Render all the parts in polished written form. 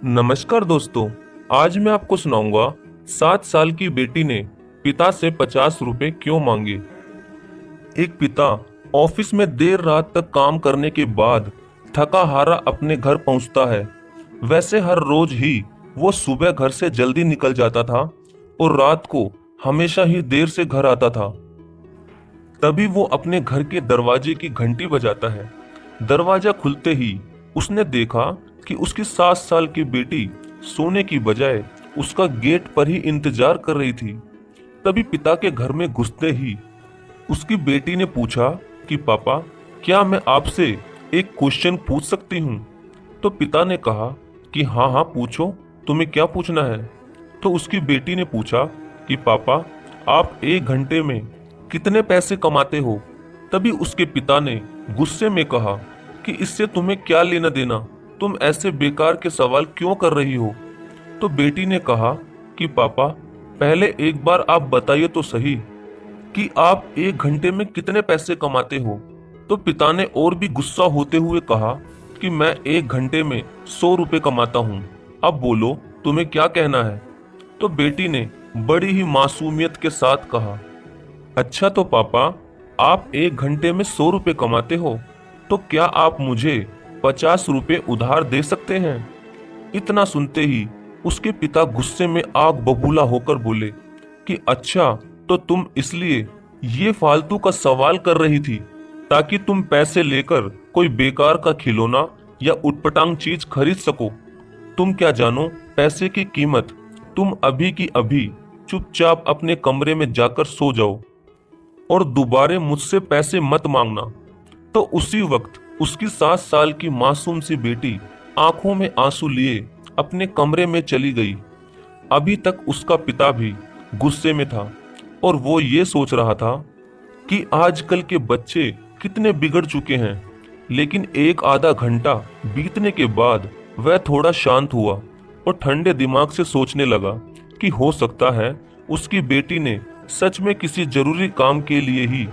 नमस्कार दोस्तों। आज मैं आपको सुनाऊंगा 7 साल की बेटी ने पिता से 50 रुपए क्यों मांगे। एक पिता ऑफिस में देर रात तक काम करने के बाद थका हारा अपने घर पहुंचता है। वैसे हर रोज ही वो सुबह घर से जल्दी निकल जाता था और रात को हमेशा ही देर से घर आता था। तभी वो अपने घर के दरवाजे की घंटी बजाता है। दरवाजा खुलते ही उसने देखा कि उसकी 7 साल की बेटी सोने की बजाय उसका गेट पर ही इंतजार कर रही थी। तभी पिता के घर में घुसते ही उसकी बेटी ने पूछा कि पापा, क्या मैं आपसे एक क्वेश्चन पूछ सकती हूँ। तो पिता ने कहा कि हाँ हाँ पूछो, तुम्हें क्या पूछना है। तो उसकी बेटी ने पूछा कि पापा, आप 1 घंटे में कितने पैसे कमाते हो। तभी उसके पिता ने गुस्से में कहा कि इससे तुम्हें क्या लेना देना, तुम ऐसे बेकार के सवाल क्यों कर रही हो। तो बेटी ने कहा कि पापा, पहले एक बार आप बताइए तो सही कि आप 1 घंटे में कितने पैसे कमाते हो। तो पिता ने और भी गुस्सा होते हुए कहा कि मैं 1 घंटे में 100 रुपए कमाता हूँ। अब बोलो, तुम्हें क्या कहना है। तो बेटी ने बड़ी ही मासूमियत के साथ कहा, अच्छा तो पापा, आप 1 घंटे में 100 रुपए कमाते हो, तो क्या आप मुझे 50 रुपए उधार दे सकते हैं। इतना सुनते ही उसके पिता गुस्से में आग बबूला होकर बोले कि अच्छा, तो तुम इसलिए ये फालतू का सवाल कर रही थी ताकि तुम पैसे लेकर कोई बेकार का खिलौना या उटपटांग चीज खरीद सको। तुम क्या जानो पैसे की कीमत। तुम अभी की अभी चुपचाप अपने कमरे में जाकर सो जाओ और दोबारा मुझसे पैसे मत मांगना। तो उसी वक्त उसकी 7 साल की मासूम सी बेटी आंखों में आंसू लिए अपने कमरे में चली गई। अभी तक उसका पिता भी गुस्से में था और वो ये सोच रहा था कि आजकल के बच्चे कितने बिगड़ चुके हैं। लेकिन एक आधा घंटा बीतने के बाद वह थोड़ा शांत हुआ और ठंडे दिमाग से सोचने लगा कि हो सकता है उसकी बेटी ने सच में किसी जरूरी काम के लिए ही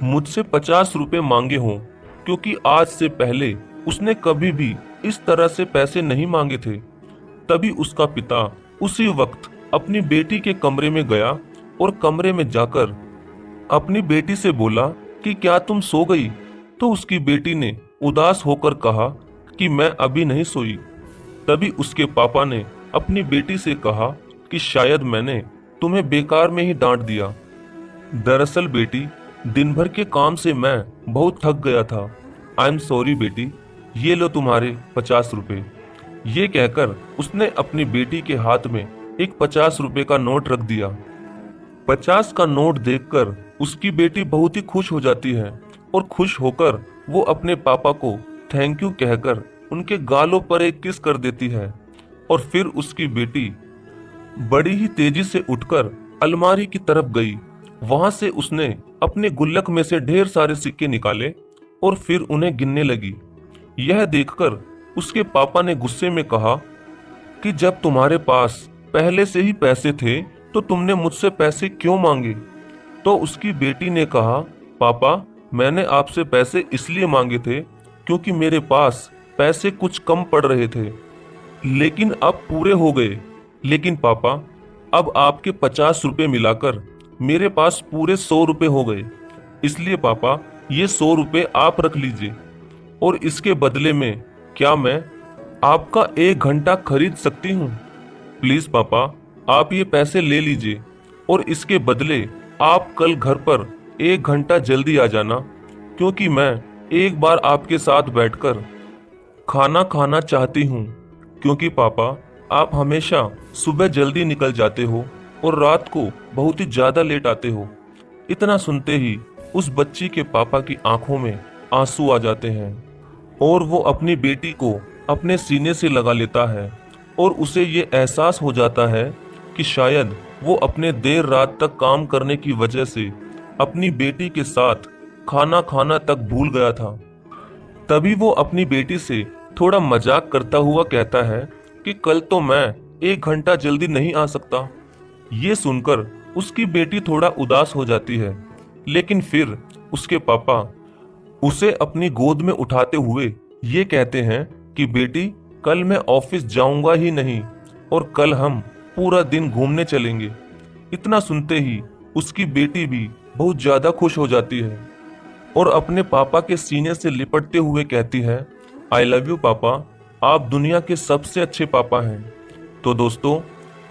मुझसे 50 रुपए मांगे हों, क्योंकि आज से पहले उसने कभी भी इस तरह से पैसे नहीं मांगे थे। तभी उसका पिता उसी वक्त अपनी बेटी के कमरे में गया और कमरे में जाकर अपनी बेटी से बोला कि क्या तुम सो गई। तो उसकी बेटी ने उदास होकर कहा कि मैं अभी नहीं सोई। तभी उसके पापा ने अपनी बेटी से कहा कि शायद मैंने तुम्हें बेकार में ही डांट दिया। दरअसल बेटी, दिन भर के काम से मैं बहुत थक गया था। आई एम सॉरी बेटी, ये लो तुम्हारे 50 रुपए। ये कहकर उसने अपनी बेटी के हाथ में एक 50 रुपए का नोट रख दिया। 50 का नोट देखकर उसकी बेटी बहुत ही खुश हो जाती है और खुश होकर वो अपने पापा को थैंक यू कहकर उनके गालों पर एक किस कर देती है। और फिर उसकी बेटी बड़ी ही तेजी से उठकर अलमारी की तरफ गई। वहां से उसने अपने गुल्लक में से ढेर सारे सिक्के निकाले और फिर उन्हें गिनने लगी। यह देखकर उसके पापा ने गुस्से में कहा कि जब तुम्हारे पास पहले से ही पैसे थे तो तुमने मुझसे पैसे क्यों मांगे। तो उसकी बेटी ने कहा, पापा, मैंने आपसे पैसे इसलिए मांगे थे क्योंकि मेरे पास पैसे कुछ कम पड़ रहे थे, लेकिन अब पूरे हो गए। लेकिन पापा, अब आपके 50 रुपए मिलाकर मेरे पास पूरे 100 रुपए हो गए। इसलिए पापा, ये 100 रुपए आप रख लीजिए और इसके बदले में क्या मैं आपका 1 घंटा खरीद सकती हूँ। प्लीज पापा, आप ये पैसे ले लीजिए और इसके बदले आप कल घर पर 1 घंटा जल्दी आ जाना, क्योंकि मैं एक बार आपके साथ बैठकर खाना खाना चाहती हूँ। क्योंकि पापा, आप हमेशा सुबह जल्दी निकल जाते हो और रात को बहुत ही ज्यादा लेट आते हो। इतना सुनते ही उस बच्ची के पापा की आंखों में आंसू आ जाते हैं और वो अपनी बेटी को अपने सीने से लगा लेता है और उसे ये एहसास हो जाता है कि शायद वो अपने देर रात तक काम करने की वजह से अपनी बेटी के साथ खाना खाना तक भूल गया था। तभी वो अपनी बेटी से थोड़ा मजाक करता हुआ कहता है कि कल तो मैं 1 घंटा जल्दी नहीं आ सकता। ये सुनकर उसकी बेटी थोड़ा उदास हो जाती है, लेकिन फिर उसके पापा उसे अपनी गोद में उठाते हुए ये कहते हैं कि बेटी, कल मैं ऑफिस जाऊंगा ही नहीं और कल हम पूरा दिन घूमने चलेंगे। इतना सुनते ही उसकी बेटी भी बहुत ज्यादा खुश हो जाती है और अपने पापा के सीने से लिपटते हुए कहती है, आई लव यू पापा, आप दुनिया के सबसे अच्छे पापा हैं। तो दोस्तों,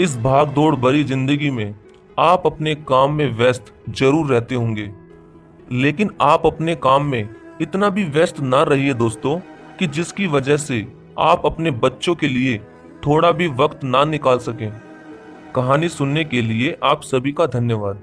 इस भाग दौड़ भरी जिंदगी में आप अपने काम में व्यस्त जरूर रहते होंगे, लेकिन आप अपने काम में इतना भी व्यस्त ना रहिए दोस्तों कि जिसकी वजह से आप अपने बच्चों के लिए थोड़ा भी वक्त ना निकाल सकें। कहानी सुनने के लिए आप सभी का धन्यवाद।